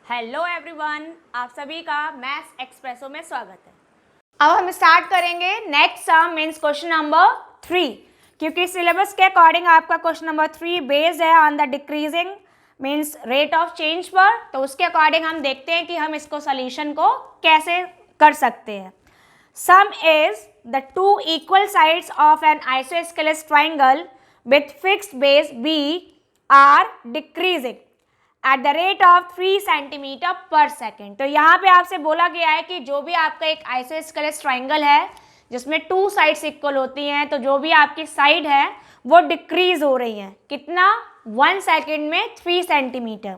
Hello everyone, आप सभी का मैथ्स एक्सप्रेसो में स्वागत है। अब हम स्टार्ट करेंगे next sum means question number 3, क्योंकि सिलेबस के अकॉर्डिंग आपका क्वेश्चन नंबर 3 बेस्ड है on the decreasing means rate of change पर। तो उसके अकॉर्डिंग हम देखते हैं कि हम इसको सोल्यूशन को कैसे कर सकते हैं। Sum is the two equal sides of an isosceles triangle with fixed base b are decreasing at the rate of 3 centimetre per second. तो यहाँ पे आपसे बोला गया है कि जो भी आपका एक आइसोस्केलेस ट्राइंगल है जिसमें टू साइड्स इक्वल होती हैं, तो जो भी आपकी साइड है वो डिक्रीज हो रही है कितना 1 सेकेंड में 3 सेंटीमीटर।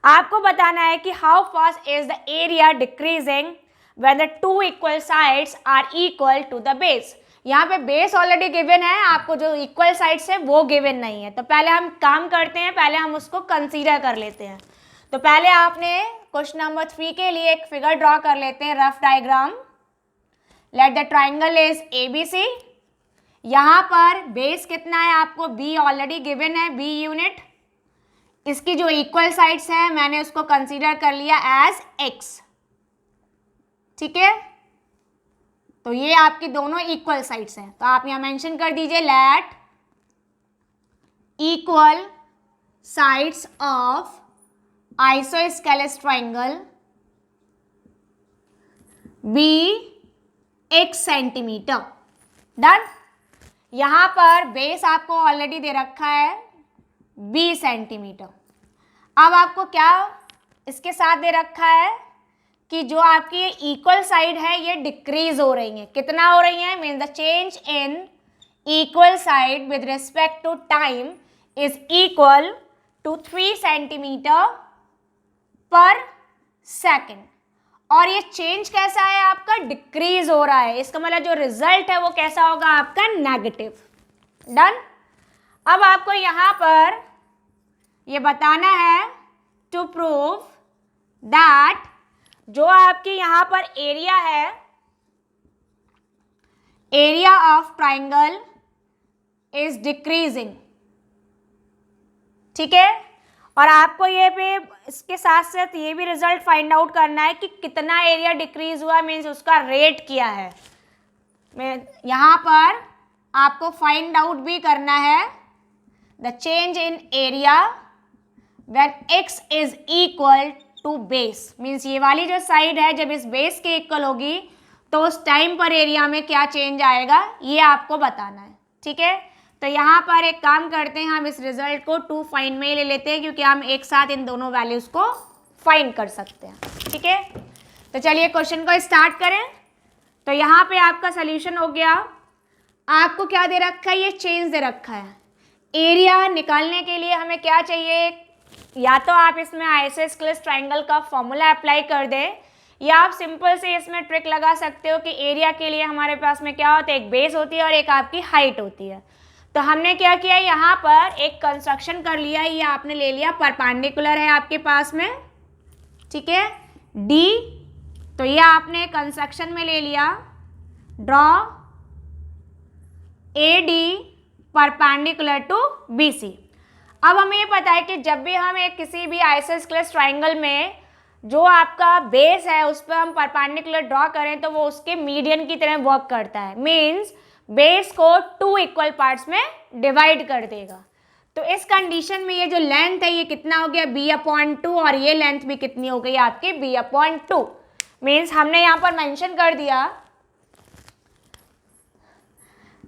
आपको बताना है कि how fast is the area decreasing when the two equal sides are equal to the base. यहाँ पे बेस ऑलरेडी गिवन है, आपको जो इक्वल साइड्स है वो गिवन नहीं है। तो पहले हम काम करते हैं, पहले हम उसको कंसीडर कर लेते हैं। तो पहले आपने क्वेश्चन नंबर 3 के लिए एक फिगर ड्रॉ कर लेते हैं, rough diagram. Let the triangle is ABC। यहाँ पर बेस कितना है आपको B ऑलरेडी गिवन है, B यूनिट। इसकी जो इक्वल साइड्स है मैंने उसको कंसीडर कर लिया एज X, ठीक है। तो ये आपकी दोनों इक्वल साइड्स हैं, तो आप यहां मेंशन कर दीजिए let equal sides of isosceles triangle be X centimetre. Done. यहां पर बेस आपको ऑलरेडी दे रखा है B सेंटीमीटर। अब आपको क्या इसके साथ दे रखा है कि जो आपकी इक्वल साइड है ये डिक्रीज हो रही है। कितना हो रही है mean the change in equal side with respect to time is equal to 3 centimetre per second. और ये चेंज कैसा है आपका, डिक्रीज हो रहा है। इसका मतलब जो रिजल्ट है वो कैसा होगा आपका, नेगेटिव। डन। अब आपको यहां पर ये बताना है टू प्रूव दैट जो आपकी यहां पर एरिया है, area of triangle is decreasing, ठीक है। और आपको ये पे इसके साथ साथ ये भी रिजल्ट फाइंड आउट करना है कि कितना एरिया डिक्रीज हुआ, मीन्स उसका रेट क्या है। यहां पर आपको फाइंड आउट भी करना है the change in area when X is equal to base. Means ये वाली जो साइड है जब इस बेस के इक्वल होगी तो उस टाइम पर एरिया में क्या चेंज आएगा ये आपको बताना है, ठीक है। तो यहाँ पर एक काम करते हैं, हम इस रिजल्ट को 2 फाइंड में ले लेते हैं क्योंकि हम एक साथ इन दोनों वैल्यूज को फाइंड कर सकते हैं, ठीक है। तो चलिए क्वेश्चन को स्टार्ट करें। तो यहाँ पे आपका सोल्यूशन हो गया। आपको क्या दे रखा है, ये चेंज दे रखा है। एरिया निकालने के लिए हमें क्या चाहिए, या तो आप इसमें आइसोस्केलेस ट्राइंगल का फॉर्मूला अप्लाई कर दें, या आप सिंपल से इसमें ट्रिक लगा सकते हो कि एरिया के लिए हमारे पास में क्या होता है, एक बेस होती है और एक आपकी हाइट होती है। तो हमने क्या किया, यहाँ पर एक कंस्ट्रक्शन कर लिया। ये आपने ले लिया परपेंडिकुलर है आपके पास में, ठीक है, D। तो ये आपने कंस्ट्रक्शन में ले लिया, draw AD perpendicular to BC। अब हमें ये पता है कि जब भी हम एक किसी भी आइसोस्केलेस ट्राइंगल में जो आपका बेस है उस पर हम परपेंडिकुलर ड्रॉ करें तो वो उसके मीडियन की तरह वर्क करता है। मीन्स बेस को 2 इक्वल पार्ट्स में डिवाइड कर देगा। तो इस कंडीशन में ये जो लेंथ है ये कितना हो गया, B/2, और ये लेंथ भी कितनी हो गई आपकी, B/2। मीन्स हमने यहाँ पर मेंशन कर दिया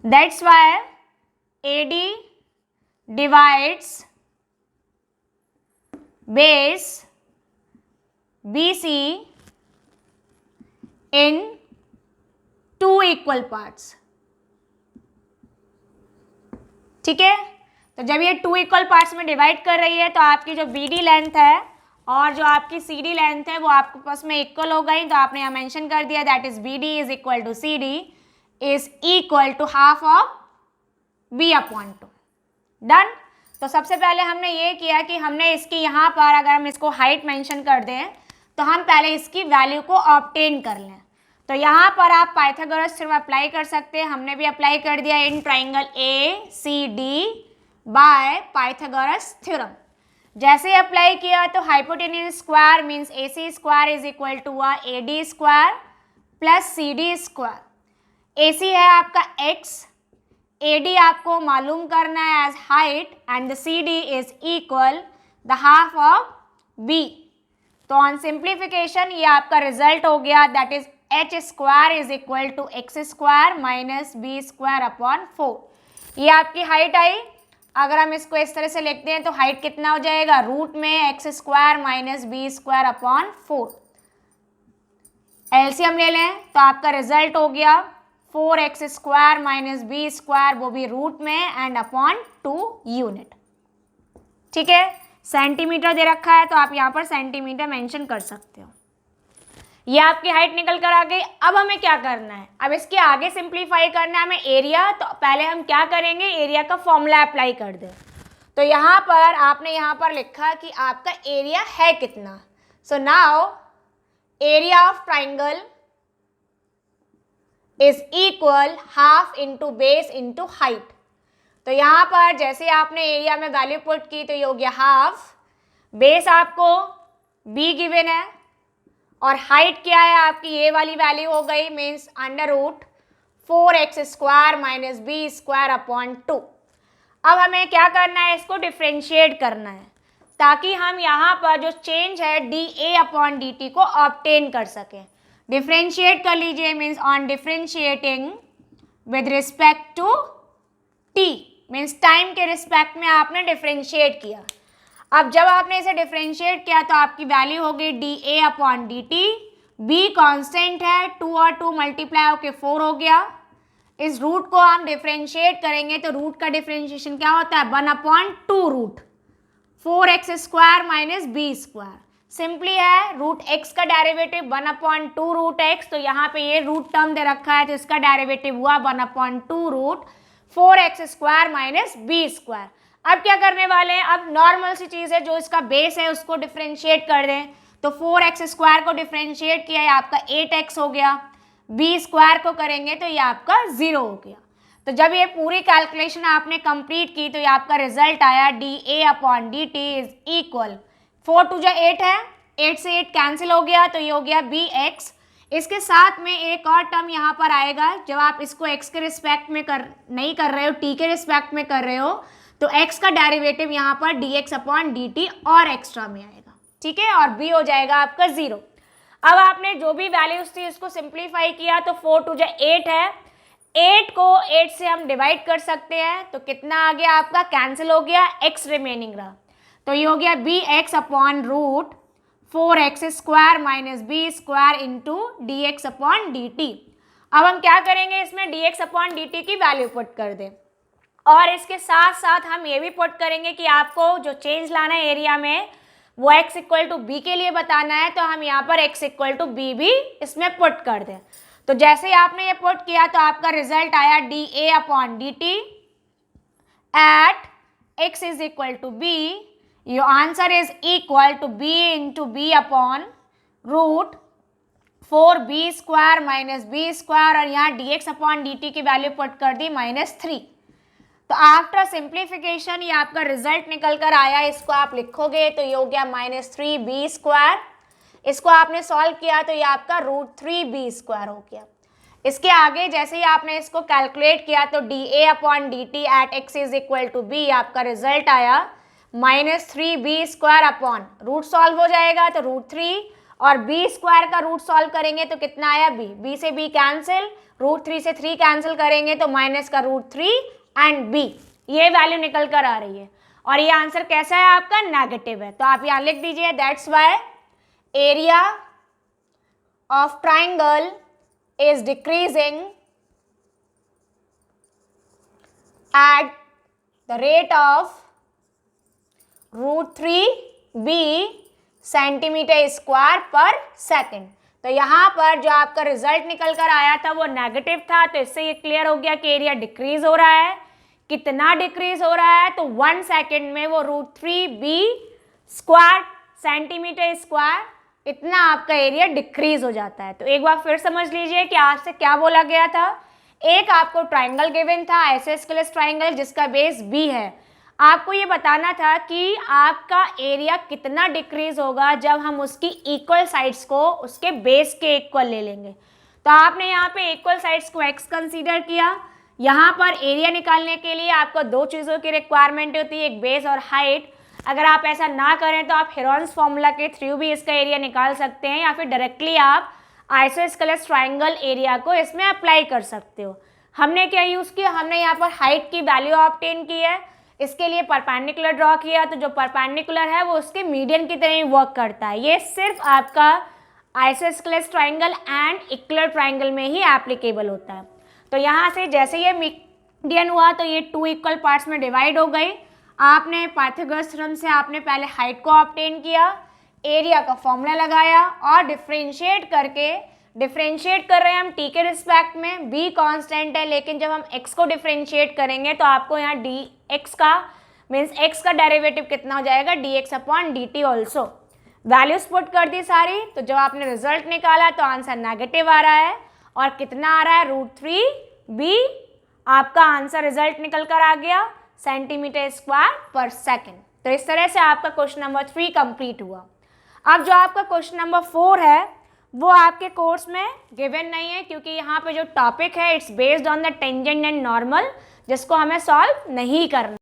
that's why AD divides base BC in 2 equal parts, ठीक है। तो जब ये 2 इक्वल पार्ट्स में डिवाइड कर रही है तो आपकी जो BD लेंथ है और जो आपकी CD लेंथ है वो आपके पास में इक्वल हो गई। तो आपने यहाँ मेंशन कर दिया that is BD is equal to CD is equal to half of B/2। Done. तो सबसे पहले हमने ये किया कि हमने इसकी यहाँ पर अगर हम इसको हाइट मेंशन कर दें तो हम पहले इसकी वैल्यू को ऑब्टेन कर लें। तो यहाँ पर आप पाइथागोरस थ्योरम अप्लाई कर सकते हैं, हमने भी अप्लाई कर दिया in triangle ACD by Pythagoras theorem. जैसे अप्लाई किया तो hypotenuse square means AC square is equal to AD square plus CD square. AC है आपका x, AD आपको मालूम करना है as height and the CD is equal the half of B। तो ऑन सिंप्लीफिकेशन ये आपका रिजल्ट हो गया, that is h square is equal to x square minus B square upon 4। ये आपकी हाइट आई। अगर हम इसको इस तरह से लिखते हैं तो हाइट कितना हो जाएगा, रूट में x square minus B square upon 4। LCM ले लें तो आपका रिजल्ट हो गया 4x square minus B square, वो भी रूट में एंड अपॉन 2 यूनिट। ठीक है, सेंटीमीटर दे रखा है तो आप यहाँ पर सेंटीमीटर मेंशन कर सकते हो। ये आपकी हाइट निकल कर आ गई। अब हमें क्या करना है, अब इसके आगे सिंप्लीफाई करना है हमें एरिया। तो पहले हम क्या करेंगे, एरिया का फॉर्मूला अप्लाई कर दें। तो यहाँ पर आपने यहाँ पर लिखा कि आपका एरिया है कितना। So now area of triangle is equal half into base into height. तो यहाँ पर जैसे आपने एरिया में वैल्यू पुट की तो ये हो गया हाफ, बेस आपको b गिवन है और हाइट क्या है आपकी, ये वाली वैल्यू हो गई means under root 4x square minus B square upon 2। अब हमें क्या करना है, इसको डिफ्रेंशिएट करना है ताकि हम यहाँ पर जो चेंज है dA अपॉन dt को ऑब्टेन कर सकें। डिफ्रेंशिएट कर लीजिए means on differentiating with respect to t means time के रिस्पेक्ट में आपने डिफ्रेंशिएट किया। अब जब आपने इसे डिफ्रेंशिएट किया तो आपकी वैल्यू होगी dA upon dt। b constant है, 2 और 2 मल्टीप्लाई होके 4 हो गया। इस रूट को हम डिफ्रेंशिएट करेंगे तो रूट का डिफ्रेंशिएशन क्या होता है, 1 upon 2 root 4x square minus B square. Simply है रूट x का डेरिवेटिव 1 अपॉन 2 रूट x, तो यहाँ पे ये रूट टर्म दे रखा है तो इसका डेरिवेटिव हुआ 1 upon 2 root 4x square minus B square. अब क्या करने वाले हैं, अब नॉर्मल सी चीज़ है, जो इसका बेस है उसको डिफ्रेंशिएट कर दें। तो 4x स्क्वायर को डिफ्रेंशिएट किया, ये आपका 8x हो गया। B स्क्वायर को करेंगे तो ये आपका 0 हो गया। तो जब ये पूरी कैलकुलेशन आपने कंप्लीट की तो ये आपका रिजल्ट आया dA upon dt is equal 4 to 8 है, 8 से 8 कैंसिल हो गया तो ये हो गया bx। इसके साथ में एक और टर्म यहाँ पर आएगा, जब आप इसको x के रिस्पेक्ट में नहीं कर रहे हो, t के रिस्पेक्ट में कर रहे हो तो x का डेरिवेटिव यहाँ पर dx अपॉन dt और एक्स्ट्रा में आएगा। ठीक है, और b हो जाएगा आपका 0। अब आपने जो भी वैल्यूज थी उसको सिंप्लीफाई किया तो 4 टू 8 है, 8 को 8 से हम डिवाइड कर सकते हैं तो कितना आ गया आपका, कैंसिल हो गया, x रिमेनिंग रहा। तो ये हो गया bx upon root 4x square minus B square into dx upon dt। अब हम क्या करेंगे, इसमें dx अपॉन dt की वैल्यू पुट कर दें और इसके साथ साथ हम ये भी पुट करेंगे कि आपको जो चेंज लाना है एरिया में वो x इक्वल टू बी के लिए बताना है, तो हम यहाँ पर x इक्वल टू बी भी इसमें पुट कर दें। तो जैसे ही आपने ये पुट किया तो आपका रिजल्ट आया dA upon dt at x is equal to b। Your answer is equal to b into b upon root 4b square minus b square और यहाँ dx अपॉन dt की वैल्यू पुट कर दी -3। तो आफ्टर सिंप्लीफिकेशन ये आपका result निकल कर आया, इसको आप लिखोगे तो ये हो गया -3b स्क्वायर। इसको आपने सॉल्व किया तो ये आपका √3b स्क्वायर हो गया। इसके आगे जैसे ही आपने इसको कैलकुलेट किया तो dA upon dt at x is equal to b, आपका रिजल्ट आया -3b square upon root solve हो जाएगा तो √3 और b स्क्वायर का रूट सॉल्व करेंगे तो कितना आया b से b कैंसिल, √3 से 3 कैंसिल करेंगे तो माइनस का √3 एंड b, ये वैल्यू निकल कर आ रही है और ये आंसर कैसा है आपका, नेगेटिव है। तो आप यहाँ लिख दीजिए that's why area of triangle is decreasing at the rate of √3b centimetre square पर सेकेंड। तो यहाँ पर जो आपका रिजल्ट निकल कर आया था वो नेगेटिव था, तो इससे ये क्लियर हो गया कि एरिया डिक्रीज हो रहा है। कितना डिक्रीज हो रहा है, तो 1 सेकेंड में वो √3b स्क्वायर सेंटीमीटर स्क्वायर इतना आपका एरिया डिक्रीज हो जाता है। तो एक बार फिर समझ लीजिए कि आज से क्या बोला गया था। एक आपको ट्राइंगल गिवन था, आइसोस्केलेस ट्राइंगल जिसका बेस b है। आपको ये बताना था कि आपका एरिया कितना डिक्रीज होगा जब हम उसकी इक्वल साइड्स को उसके बेस के इक्वल ले लेंगे। तो आपने यहाँ पे इक्वल साइड्स को x कंसीडर किया। यहाँ पर एरिया निकालने के लिए आपको दो चीज़ों की रिक्वायरमेंट होती है, एक बेस और हाइट। अगर आप ऐसा ना करें तो आप हेरोन्स फॉर्मूला के थ्रू भी इसका एरिया निकाल सकते हैं, या फिर डायरेक्टली आप आइसोस्केलेस ट्राइंगल एरिया को इसमें अप्लाई कर सकते हो। हमने क्या यूज़ किया, हमने यहाँ पर हाइट की वैल्यू ऑब्टेन की है, इसके लिए परपेंडिकुलर ड्रॉ किया, तो जो परपेंडिकुलर है वो उसके मीडियन की तरह ही वर्क करता है। ये सिर्फ आपका आइसोस्केलेस ट्राइंगल एंड इक्वलर ट्राइंगल में ही एप्लीकेबल होता है। तो यहाँ से जैसे ये मीडियन हुआ तो ये 2 इक्वल पार्ट्स में डिवाइड हो गई। आपने पाइथागोरस थ्योरम से आपने पहले हाइट को ऑब्टेन किया, एरिया का फॉर्मूला लगाया और डिफ्रेंशिएट कर रहे हैं हम t के रिस्पेक्ट में। b कांस्टेंट है, लेकिन जब हम x को डिफ्रेंशिएट करेंगे तो आपको यहाँ dx का मीन्स x का डेरिवेटिव कितना हो जाएगा, dx upon dt also. Values put कर दी सारी, तो जब आपने रिजल्ट निकाला तो आंसर नेगेटिव आ रहा है और कितना आ रहा है, √3b। आपका आंसर रिजल्ट निकल कर आ गया सेंटीमीटर स्क्वायर पर सेकेंड। तो इस तरह से आपका क्वेश्चन नंबर 3 कंप्लीट हुआ। अब जो आपका क्वेश्चन नंबर 4 है वो आपके कोर्स में गिवन नहीं है, क्योंकि यहाँ पे जो टॉपिक है it's based on the tangent and normal, जिसको हमें सॉल्व नहीं करना।